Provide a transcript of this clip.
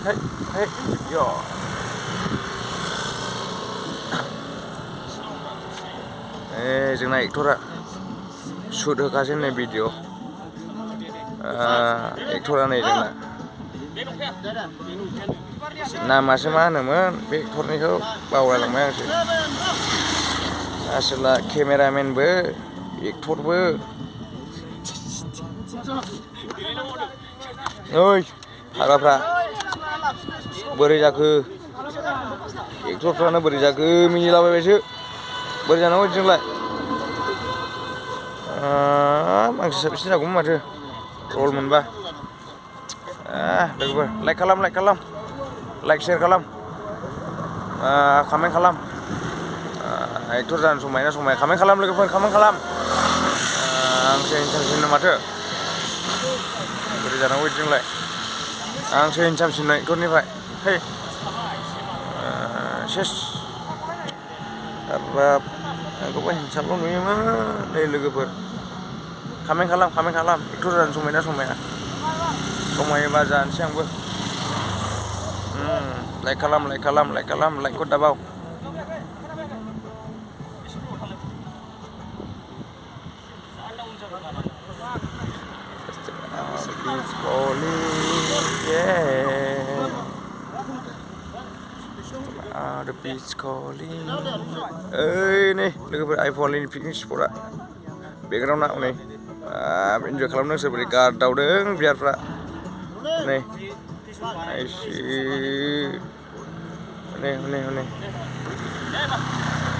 Hey, hey, yo. जोंना एक्टरा shoot होगासिनो नै भिडिअ एक्टरा नै जोंना नामासो मा होनोमोन बे एक्टरनिखौ बावलायलांबाय आंसो आसोला केमेरामेनबो एक्टरबो ओइ फाग्लाफ्रा बोरै जाखो एक्टरफ्रानो बोरै जाखो मिनिलाबायबायसो बोरै जानांगौ बिदिजोंलाय आंसो साबसिन जागौमोन माथो रल मोनबा लोगोफोर लाइक खालाम लाइक शेयार खालाम कमेन्ट खालाम एक्टर जानो समायना समाय कमेन्ट खालाम लोगोफोर कमेन्ट खालाम आंसो हिनसामसिन माथो बोरै जानांगौ बिदिजोंलाय आंसो हिनसामसिन एक्टरनिफ्राय है सेस हाबाब आंखौबा हिनसामल' नुयोमोन नै लोगोफोर कमेन्ट खालाम एक्टर जानो समायना समाया समायोबा जानोसै आंबो लाइक खालाम लाइकखौ दाबाव It's calling, yeah. The beach calling. Nih, लोगोफोर आइफवालिनि पिकनिक स्पटआ बेकग्राउन्डआ नै इन्जय खालामदों सोरबादि गार्दावदों बियारफ्रा नै आइसि हनै